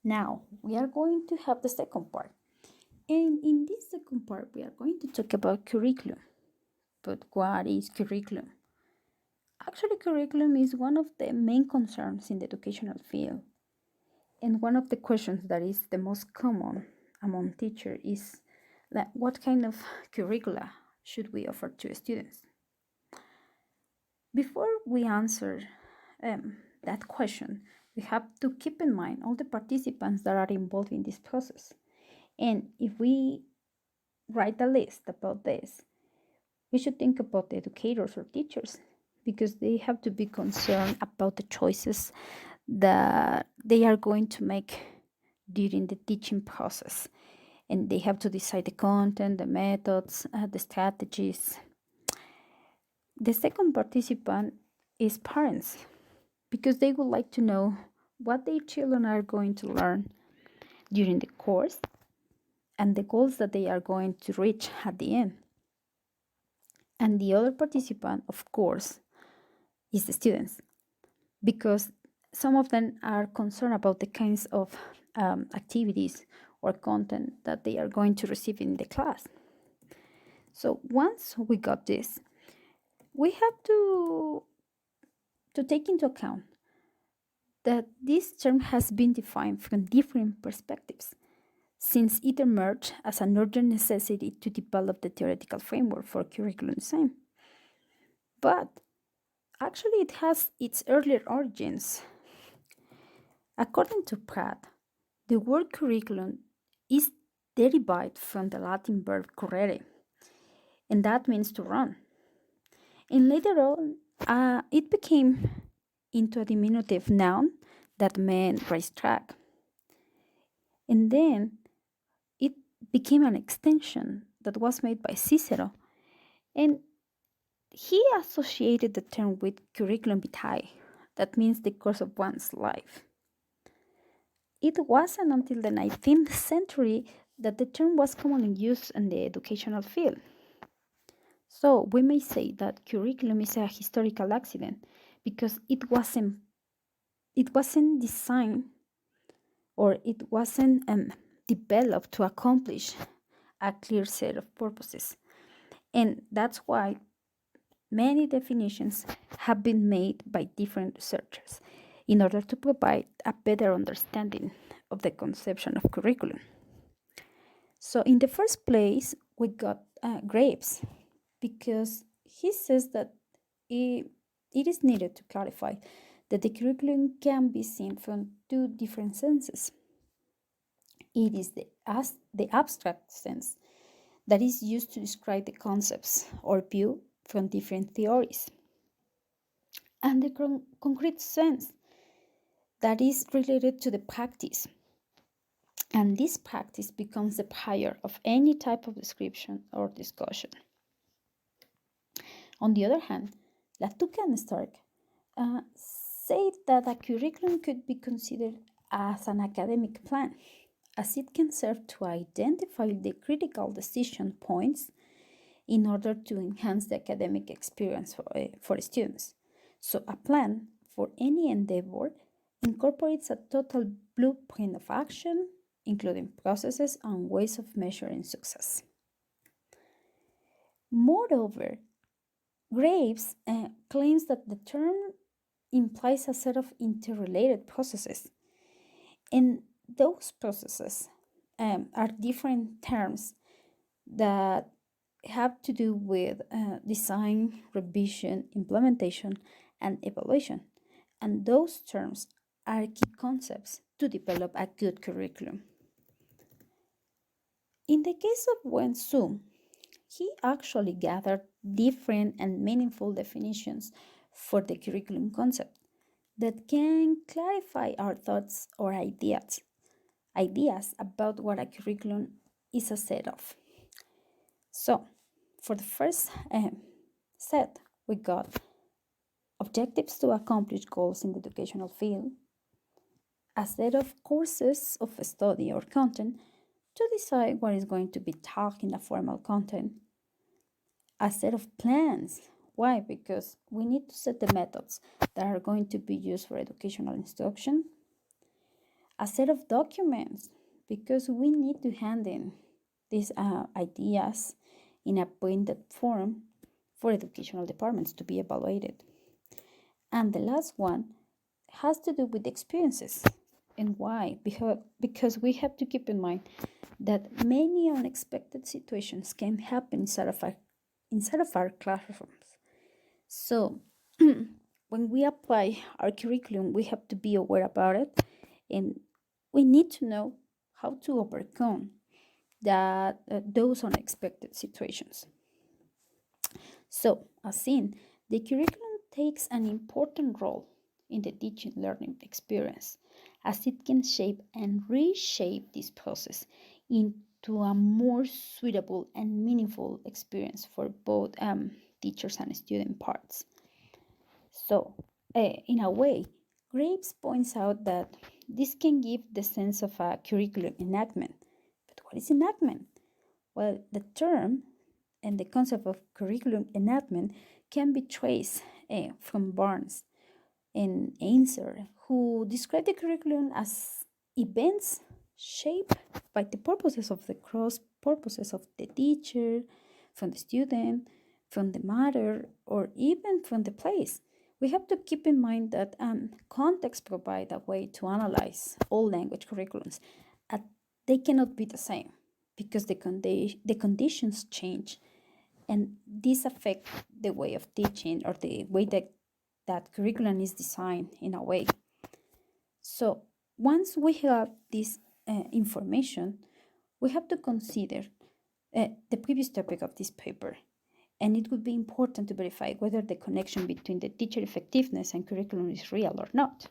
Now, we are going to have the second part. And in this second part, we are going to talk about curriculum. But what is curriculum? Actually, curriculum is one of the main concerns in the educational field. And one of the questions that is the most common among teachers is that what kind of curricula should we offer to students? Before we answer that question, we have to keep in mind all the participants that are involved in this process. And if we write a list about this, we should think about the educators or teachers because they have to be concerned about the choices that they are going to make during the teaching process. And they have to decide the content, the methods, the strategies. The second participant is parents because they would like to know what their children are going to learn during the course and the goals that they are going to reach at the end. And the other participant, of course, is the students because some of them are concerned about the kinds of activities or content that they are going to receive in the class. So once we got this, we have to take into account that this term has been defined from different perspectives since it emerged as an urgent necessity to develop the theoretical framework for curriculum design. But actually, it has its earlier origins. According to Pratt, the word curriculum is derived from the Latin verb currere, and that means to run. And later on, it became into a diminutive noun that meant racetrack. And then it became an extension that was made by Cicero, and he associated the term with curriculum vitae, that means the course of one's life. It wasn't until the 19th century that the term was commonly used in the educational field. So we may say that curriculum is a historical accident because it wasn't designed or it wasn't developed to accomplish a clear set of purposes. And that's why many definitions have been made by different researchers in order to provide a better understanding of the conception of curriculum. So, in the first place, we got Graves because he says that it is needed to clarify that the curriculum can be seen from two different senses. It is the abstract sense that is used to describe the concepts or view from different theories, and the concrete sense that is related to the practice. And this practice becomes the prior of any type of description or discussion. On the other hand, Latuca and Stark say that a curriculum could be considered as an academic plan, as it can serve to identify the critical decision points in order to enhance the academic experience for students. So, a plan for any endeavor incorporates a total blueprint of action, including processes and ways of measuring success. Moreover, Graves claims that the term implies a set of interrelated processes, and those processes are different terms that have to do with design, revision, implementation, and evaluation. And those terms are key concepts to develop a good curriculum. In the case of Wen Su, he actually gathered different and meaningful definitions for the curriculum concept that can clarify our thoughts or ideas about what a curriculum is a set of. So, for the first set, we got objectives to accomplish goals in the educational field, a set of courses of study or content to decide what is going to be taught in a formal content, a set of plans. Why? Because we need to set the methods that are going to be used for educational instruction, a set of documents, because we need to hand in these ideas in a printed form for educational departments to be evaluated. And the last one has to do with experiences. And why? Because we have to keep in mind that many unexpected situations can happen inside of our classrooms. So when we apply our curriculum, we have to be aware about it, and we need to know how to overcome those unexpected situations. So, as seen, the curriculum takes an important role in the teaching learning experience, as it can shape and reshape this process into a more suitable and meaningful experience for both teachers and student parts. So, in a way, Graves points out that this can give the sense of a curriculum enactment. But what is enactment? Well, the term and the concept of curriculum enactment can be traced from Barnes and Ainsworth, who describe the curriculum as events shaped by the purposes of the cross purposes of the teacher, from the student, from the matter, or even from the place. We have to keep in mind that context provide a way to analyze all language curriculums. Uh, they cannot be the same because the conditions change, and this affect the way of teaching or the way that curriculum is designed in a way. So once we have this information, we have to consider the previous topic of this paper, and it would be important to verify whether the connection between the teacher effectiveness and curriculum is real or not.